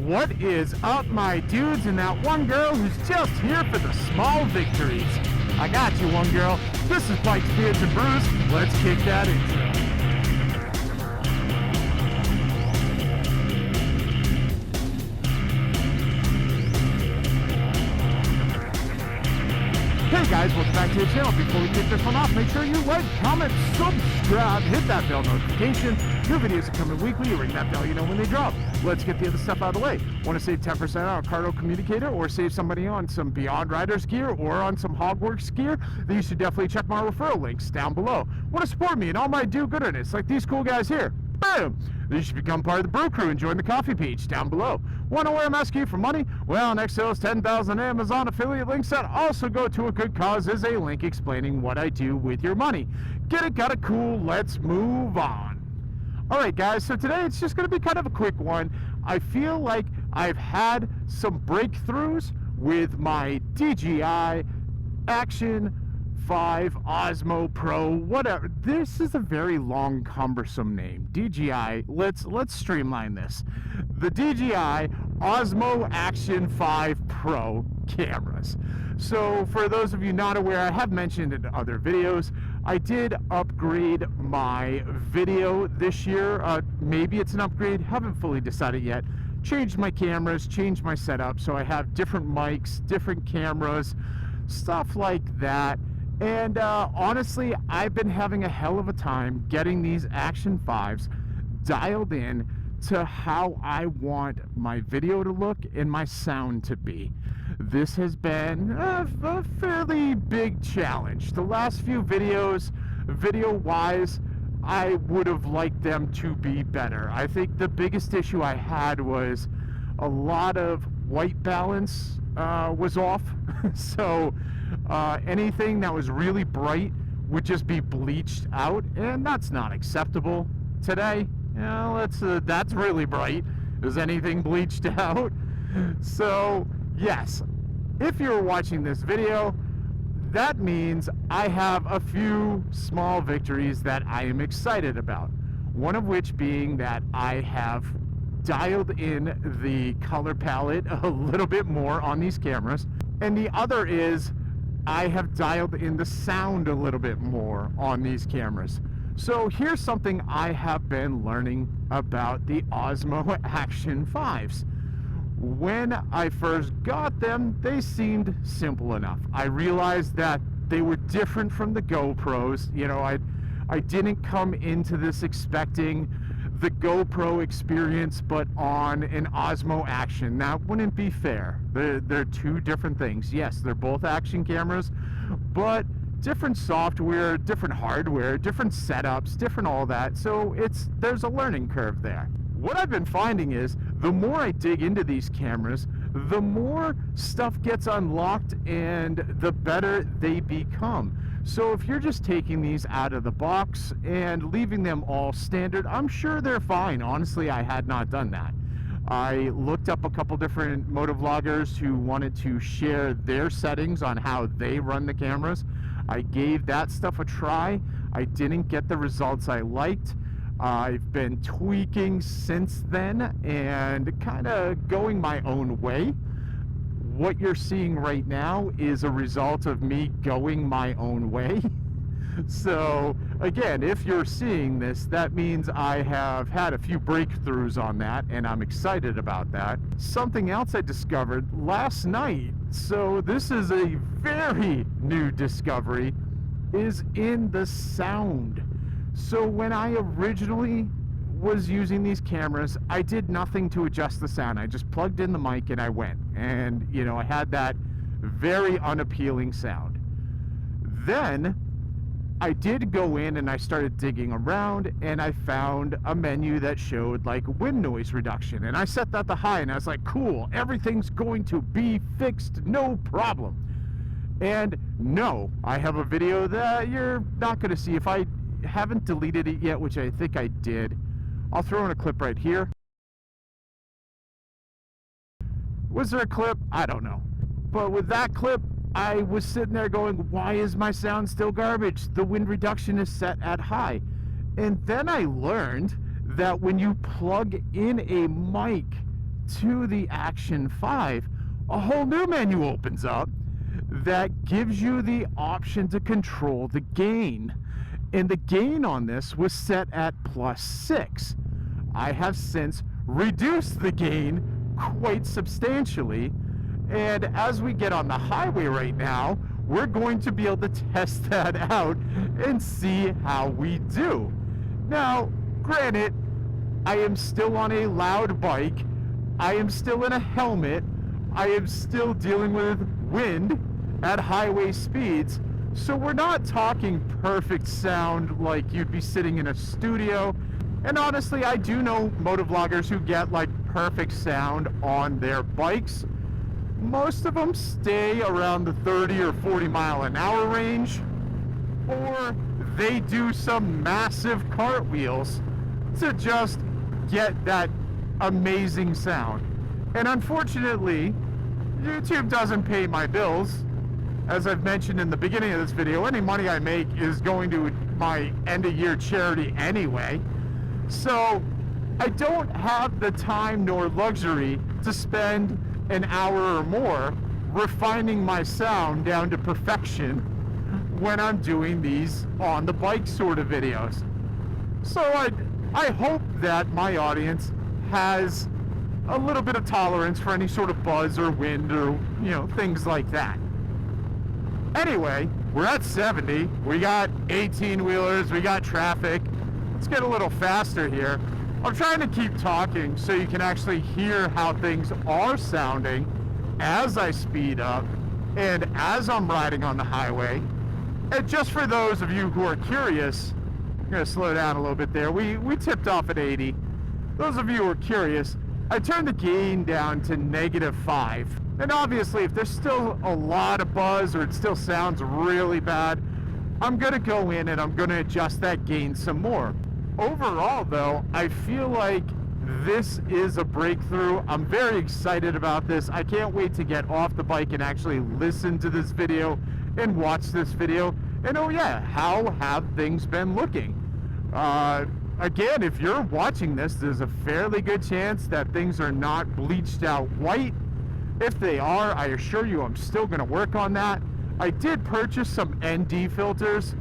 What is up, my dudes, and that one girl who's just here for the small victories? I got you, one girl. This is Bikes, Beards, and Brews. Let's kick that intro. Hey guys, welcome back to the channel. Before we kick this one off, make sure you like, comment, subscribe, hit that bell notification. New videos are coming weekly. You ring that bell, you know when they drop. Let's get the other stuff out of the way. Want to save 10% on a Cardo communicator, or save somebody on some Beyond Riders gear, or on some Hogworks gear? Then you should definitely check my referral links down below. Want to support me and all my do-gooderness like these cool guys here? Boom! You should become part of the Brew Crew and join the coffee page down below. Want to wear a mask for money? Well, next to those 10,000 Amazon affiliate links that also go to a good cause is a link explaining what I do with your money. Get it, got it, cool, let's move on. Alright guys, so today it's just going to be kind of a quick one. I feel like I've had some breakthroughs with my DJI Action 5 Osmo Pro, whatever. This is a very long, cumbersome name. DJI, let's streamline this. The DJI Osmo Action 5 Pro cameras. So for those of you not aware, I have mentioned in other videos, I did upgrade my video this year. Maybe it's an upgrade, haven't fully decided yet. Changed my cameras, changed my setup, so I have different mics, different cameras, stuff like that. And honestly, I've been having a hell of a time getting these Action 5s dialed in to how I want my video to look and my sound to be. This has been a fairly big challenge. The last few videos, video-wise, I would have liked them to be better. I think the biggest issue I had was a lot of white balance was off. So anything that was really bright would just be bleached out, and that's not acceptable today. You know, that's really bright. Is anything bleached out? So yes, if you're watching this video, that means I have a few small victories that I am excited about. One of which being that I have dialed in the color palette a little bit more on these cameras, and the other is I have dialed in the sound a little bit more on these cameras. So here's something I have been learning about the Osmo Action 5s. When I first got them, they seemed simple enough. I realized that they were different from the GoPros. You know, I didn't come into this expecting the GoPro experience, but on an Osmo Action. That wouldn't be fair. They're two different things. Yes, they're both action cameras, but different software, different hardware, different setups, different all that. So there's a learning curve there. What I've been finding is the more I dig into these cameras, the more stuff gets unlocked and the better they become. So if you're just taking these out of the box and leaving them all standard, I'm sure they're fine. Honestly, I had not done that. I looked up a couple different motovloggers who wanted to share their settings on how they run the cameras. I gave that stuff a try. I didn't get the results I liked. I've been tweaking since then and kind of going my own way. What you're seeing right now is a result of me going my own way. So again, if you're seeing this, that means I have had a few breakthroughs on that, and I'm excited about that. Something else I discovered last night, so this is a very new discovery, is in the sound. So when I originally was using these cameras, I did nothing to adjust the sound. I just plugged in the mic and I went. And, you know, I had that very unappealing sound. Then I did go in and I started digging around, and I found a menu that showed like wind noise reduction. And I set that to high, and I was like, cool, everything's going to be fixed, no problem. And no, I have a video that you're not going to see. If I haven't deleted it yet, which I think I did, I'll throw in a clip right here. Was there a clip? I don't know. But with that clip, I was sitting there going, why is my sound still garbage? The wind reduction is set at high. And then I learned that when you plug in a mic to the Action 5, a whole new menu opens up that gives you the option to control the gain. And the gain on this was set at +6. I have since reduced the gain quite substantially. And as we get on the highway right now, we're going to be able to test that out and see how we do. Now, granted, I am still on a loud bike. I am still in a helmet. I am still dealing with wind at highway speeds. So we're not talking perfect sound like you'd be sitting in a studio. And honestly, I do know motovloggers who get like perfect sound on their bikes. Most of them stay around the 30 or 40 mile an hour range, or they do some massive cartwheels to just get that amazing sound. And unfortunately, YouTube doesn't pay my bills. As I've mentioned in the beginning of this video, any money I make is going to my end of year charity anyway. So I don't have the time nor luxury to spend an hour or more refining my sound down to perfection when I'm doing these on the bike sort of videos. So I hope that my audience has a little bit of tolerance for any sort of buzz or wind or, things like that. Anyway, we're at 70. We got 18-wheelers, we got traffic. Let's get a little faster here. I'm trying to keep talking so you can actually hear how things are sounding as I speed up and as I'm riding on the highway. And just for those of you who are curious, I'm going to slow down a little bit there. We tipped off at 80. Those of you who are curious, I turned the gain down to -5. And obviously, if there's still a lot of buzz or it still sounds really bad, I'm going to go in and I'm going to adjust that gain some more. Overall, though, I feel like this is a breakthrough. I'm very excited about this. I can't wait to get off the bike and actually listen to this video and watch this video. And oh yeah, how have things been looking? Again, if you're watching this, there's a fairly good chance that things are not bleached out white. If they are, I assure you I'm still going to work on that. I did purchase some ND filters,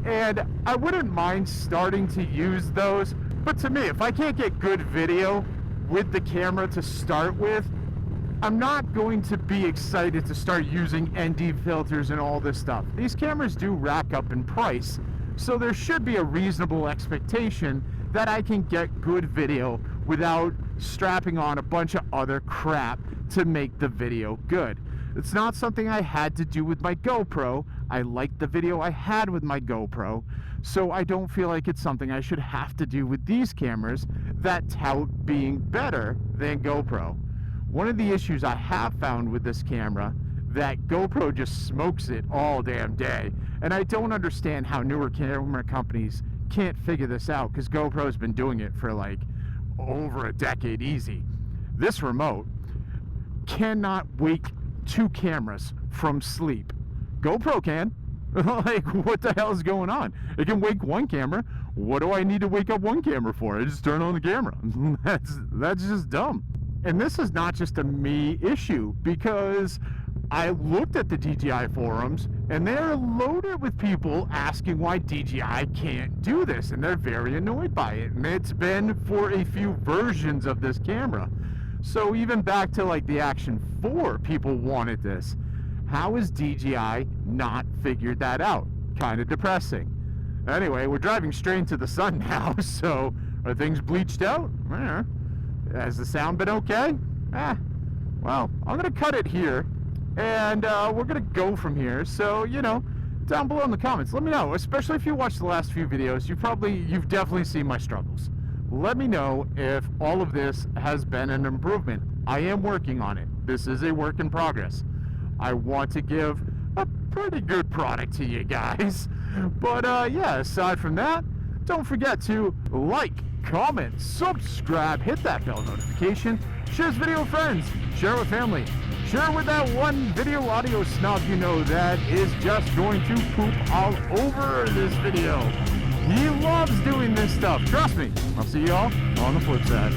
and I wouldn't mind starting to use those. But to me, if I can't get good video with the camera to start with, I'm not going to be excited to start using ND filters and all this stuff. These cameras do rack up in price, so there should be a reasonable expectation that I can get good video without strapping on a bunch of other crap to make the video good. It's not something I had to do with my GoPro. I liked the video I had with my GoPro, so I don't feel like it's something I should have to do with these cameras that tout being better than GoPro. One of the issues I have found with this camera, that GoPro just smokes it all damn day, and I don't understand how newer camera companies can't figure this out, because GoPro's been doing it for like over a decade easy. This remote cannot wake two cameras from sleep. GoPro can. Like, what the hell is going on? It can wake one camera. What do I need to wake up one camera for? I just turn on the camera. That's just dumb. And this is not just a me issue, because I looked at the DJI forums and they're loaded with people asking why DJI can't do this, and they're very annoyed by it. And it's been for a few versions of this camera. So even back to like the Action 4, people wanted this. How has DJI not figured that out? Kind of depressing. Anyway, we're driving straight into the sun now, so are things bleached out? Has the sound been okay? Well, I'm going to cut it here, and we're going to go from here. So, down below in the comments, let me know, especially if you watched the last few videos, you've definitely seen my struggles. Let me know if all of this has been an improvement. I am working on it. This is a work in progress. I want to give a pretty good product to you guys. But yeah, aside from that, don't forget to like, comment, subscribe, hit that bell notification, share this video with friends, share it with family, share it with that one video audio snob you know that is just going to poop all over this video. He loves doing this stuff. Trust me. I'll see y'all on the flip side.